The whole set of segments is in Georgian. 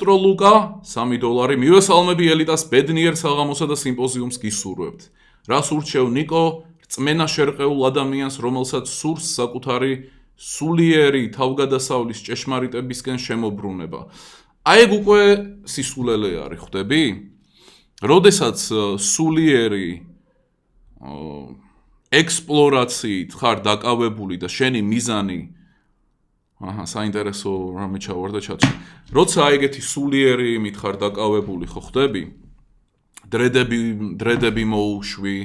პიეტრო ლუკა $3 მივესალმები ელიტას ბედნიერ საღამოსა და სიმპოზიუმს გისურვებთ რას ურჩევ ნიკო რწმენა შერყეულ ადამიანს რომელსაც სურს საკუთარი სულიერი თავგადასავლის ჭეშმარიტებისკენ შემოbrunება აი ეგ უკვე სისულელე არის ხვდები როდესაც სულიერი ექსპლორაციით ხარ დაკავებული და შენი მიზანი საინტერესო რამე ჩავარდა ჩატში როცა ეგეთი სულიერი იმით ხარ დაკავებული ხო ხვდები დრედები მოუშვი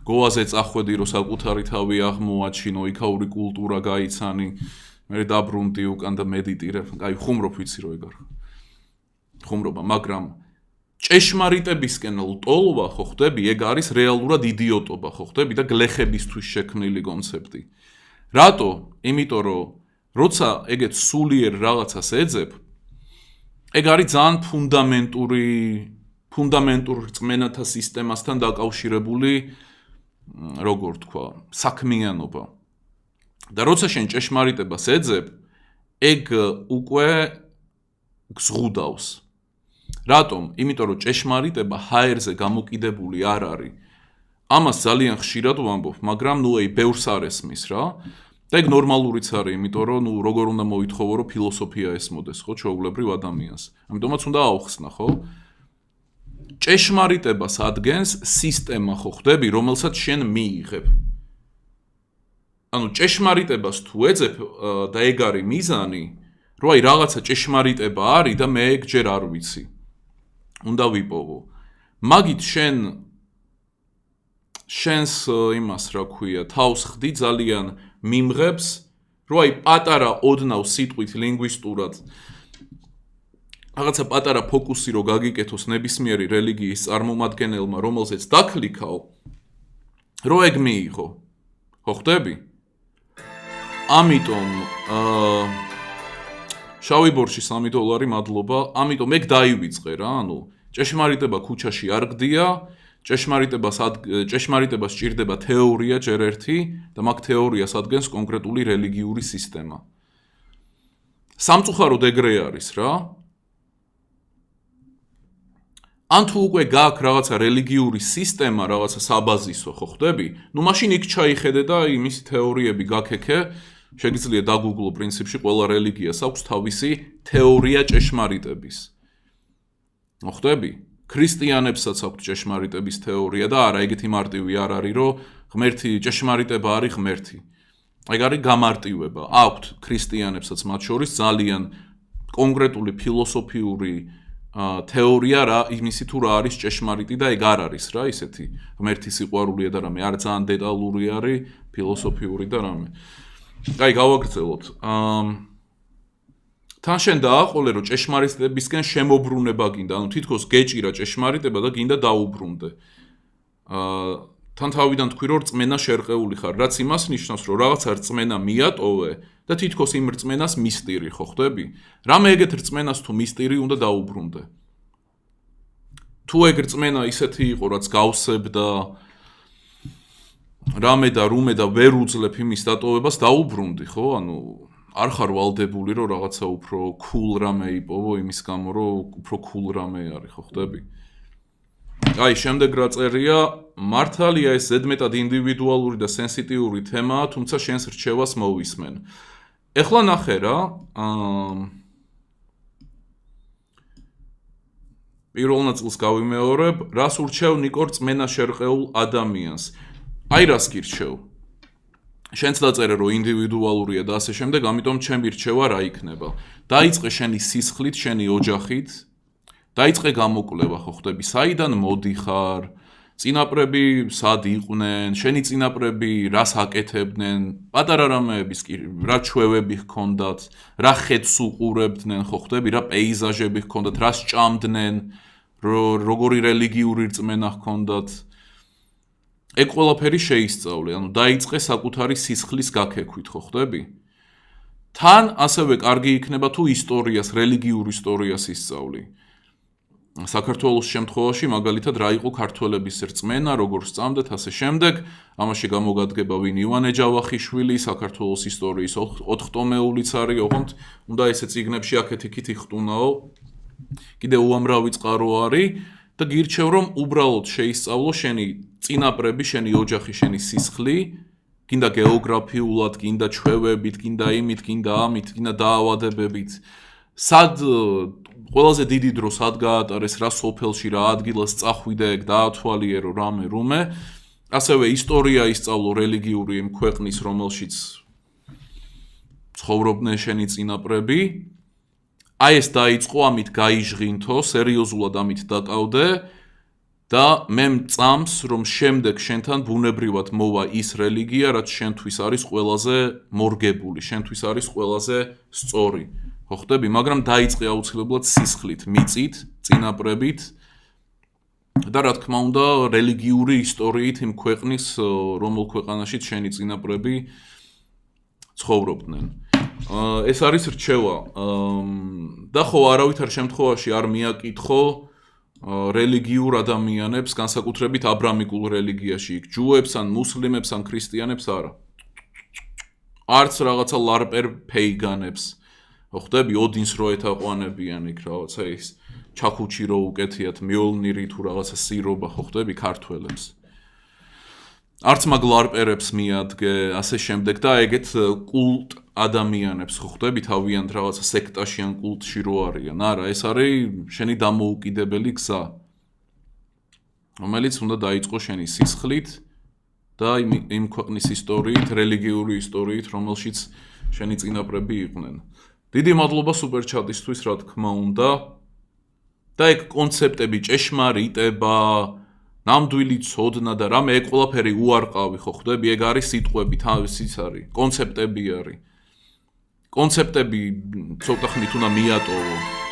გოაზე წახვედი რომ საკუთარი თავი აღმოაჩინო იქაური კულტურა გაიცანი მე დაბრუნდი უკან და მედიტირებ აი ხუმრობ ვიცი რომ ეგ არ ხუმრობა მაგრამ ჭეშმარიტებისკენ ლტოლვა ხო ხვდები ეგ არის რეალურად იდიოტობა ხო ხვდები და გლეხებისთვის შექმნილი კონცეფტი რატო იმიტომ რომ როცა ეგეთ სულიერ რაღაცას ეძებ ეგ არის ძალიან ფუნდამენტურ რწმენათა სისტემასთან დაკავშირებული როგორ თქვა საქმიანობა და როცა შენ ჭეშმარიტებას ეძებ ეგ უკვე გზღუდავს რატომ? იმიტომ რომ ჭეშმარიტება ჰაერზე გამოკიდებული არ არის. ამას ძალიან ხშირად ვამბობ, მაგრამ ნუ აი ბევრს არ ესმის რა. და ეგ ნორმალურიც არის, იმიტომ რომ ნუ როგორ უნდა მოითხოვო, რომ ფილოსოფია ესმოდეს, ხო, ჩვეულებრივ ადამიანს. ამიტომაც უნდა აუხსნა, ხო? ჭეშმარიტებას ადგენს სისტემა, ხო ხვდები, რომელსაც შენ მიიღებ. ანუ ჭეშმარიტებას თუ ეძებ და ეგ არის მიზანი, რომ აი რაღაცა ჭეშმარიტება არის და მე ეგ ჯერ არ ვიცი. უნდა ვიპოვო. მაგით შენს იმას რა ქვია, თავს ხდი ძალიან მიმღებს, რომ აი პატარა ოდნავ სიტყვით ლინგვისტურად რაღაცა პატარა ფოკუსი რო გაგიკეთოს ნებისმიერი რელიგიის წარმომადგენელმა, რომელზეც დაკლიკაო, რომ ეგ მიიღო. ხო ხვდები? ამიტომ შავი ბორში $3 მადლობა. ამიტომ ეგ დაივიწყე რა, ანუ ჭეშმარიტება ქუჩაში არ გდია, ჭეშმარიტებას სჭირდება თეორია ჯერ ერთი და მაგ თეორიას ადგენს კონკრეტული რელიგიური სისტემა. სამწუხაროდ ეგრე არის რა. ან თუ უკვე გაქვს რაღაცა რელიგიური სისტემა, რაღაცა საბაზისო, ხო ხვდები? ნუ მაშინ იქ ჩაიხედე და იმისი თეორიები გაქექე. შეგიძლია დაგუგლო პრინციპში ყველა რელიგიას აქვს თავისი თეორია ჭეშმარიტების. მოხდები? ქრისტიანებსაც აქვს ჭეშმარიტების თეორია და არა, ეგეთი მარტივი არ არის, რომ ღმერთი ჭეშმარიტება არის ღმერთი. ეგ არის გამარტივება. აქვთ ქრისტიანებსაც მათ შორის ძალიან კონკრეტული ფილოსოფიური თეორია რა, იმისი თუ რა არის ჭეშმარიტი და ეგ არ არის რა, ისეთი ღმერთის სიყვარულია და რამე, არ ძალიან დეტალური არის, ფილოსოფიური და რამე. აი გავაგრძელოთ. თან შენ დააყოლე რომ ჭეშმარიტებისკენ შემოbrunება გინდა, ანუ თითქოს გეჭირა ჭეშმარიტება და გინდა დაუბრუნდე. თან თავიდან თქვი რომ რწმენა შერყეული ხარ, რაც იმას ნიშნავს რომ რაღაცა რწმენა მიატოვე და თითქოს იმ რწმენას მისტირი, ხო ხვდები? რამე ეგეთ რწმენას თუ მისტირი უნდა დაუბრუნდე. თუ ეგ რწმენა ისეთი იყო, რაც გავსებდა რამე და რუმე და ვერ უძლებ იმის დატოვებას დაუბრუნდი, ხო? ანუ არ ხარ ვალდებული რომ რაღაცა უფრო cool რამე იპოვო იმის გამო რომ უფრო cool რამე არის, ხო ხვდები? აი, შემდეგ რა წერია, მართალია ეს ზედმეტად ინდივიდუალური და სენსიტიური თემაა, თუმცა შენს რჩევას მოვისმენ. ეხლა ნახე რა, პირველ ნაწილს გავიმეორებ, რას ურჩევ ნიკო რწმენა შერყეულ ადამიანს. აი რას გირჩევ? შენც დაწერე რომ ინდივიდუალურია და ასე შემდეგ, ამიტომ ჩემი რჩევა რა იქნება? დაიწყე შენი სისხლით, შენი ოჯახით, დაიწყე გამოკვლევა, ხო ხვდები, საიდან მოდიხარ, წინაპრები სად იყვნენ, შენი წინაპრები რას აკეთებდნენ, პატარა რამეების კი რა ჩვევები ჰქონდათ, რა ხედს უყურებდნენ, ხო ხვდები, რა პეიზაჟები ჰქონდათ, რა სჭამდნენ, როგორი რელიგიური რწმენა ჰქონდათ. ეგ ყველაფერი შეისწავლე, ანუ დაიწყე საკუთარი სისხლის გაქექვით, ხო ხვდები? თან ასევე კარგი იქნება თუ ისტორიას, რელიგიურ ისტორიას ისწავლი. საქართველოს შემთხვევაში მაგალითად რა იყო ქართველების რწმენა, როგორ სწამდეთ, ასე შემდეგ, ამაში გამოგადგება ვინ ივანე ჯავახიშვილი, საქართველოს ისტორიის 4 ტომეულიც არის, ოღონდ უნდა ესე წიგნებში აქეთ-იქით იხტუნაო. კიდე უამრავი წყარო არის და გირჩევ რომ უბრალოდ შეისწავლო შენი წინაპრები, შენი ოჯახი, შენი სისხლი, გინდა გეოგრაფიულად, გინდა ჩვევებით, გინდა იმით, გინდა ამით, გინდა დაავადებებით. სად ყველაზე დიდი დრო სად გაატარეს, რა სოფელში, რა ადგილას წახვიდე, დაათვალიერო რამე რუმე. ასევე ისტორია ისწავლო რელიგიური იმ ქვეყნის, რომელშიც ცხოვრობდნენ შენი წინაპრები. აი ეს დაიწყო, ამით გაიჟღინთო, სერიოზულად ამით დაკავდე და მე მწამს, რომ შემდეგ შენთან ბუნებრივად მოვა ის რელიგია, რაც შენთვის არის ყველაზე მორგებული, შენთვის არის ყველაზე სწორი. ხო ხდები, მაგრამ დაიწყე აუცილებლად სისხლით, მიწით, წინაპრებით და რა თქმა უნდა, რელიგიური ისტორიით იმ ქვეყნის, რომელ ქვეყანაშიც შენი წინაპრები ცხოვრობდნენ. ეს არის რჩევა. და ხო, არავითარ შემთხვევაში არ მიაკითხო რელიგიურ ადამიანებს, განსაკუთრებით აბრამიკულ რელიგიაში, იქ ჯუებს, ან მუსლიმებს, ან ქრისტიანებს არა. არც რაღაცა ლარპერ ფეიგანებს. ხო ხდები, ოდინს რო ეთაყვანებიან იქ რაღაცა ის ჩაქუჩი რო უკეთიათ, მიოლნირი თუ რაღაცა სირობა, ხო ხდები, ქართველებს. არც მაგ ლარპერებს მიადგე, ასე შემდეგ და ეგეთ კულტ ადამიანებს, ხო ხდები, თავიანთ რაღაცა სექტაში ან კულტში რო არიან. არა, ეს არის შენი დამოუკიდებელი გზა, რომელიც უნდა დაიწყო შენი სისხლით და იმ ქვეყნის ისტორიით, რელიგიური ისტორიით, რომელშიც შენი წინაპრები იყვნენ. დიდი მადლობა სუპერ ჩატისთვის, რა თქმა უნდა. და ეგ კონცეპტები, ჭეშმარიტება, ნამდვილი ცოდნა და რამე ეგ ყველაფერი უარყავი, ხო ხდები, ეგ არის სიტყვები, თავისიც არის, კონცეპტები არის. კონცეპტები ცოტა ხნით უნდა მიატოვო.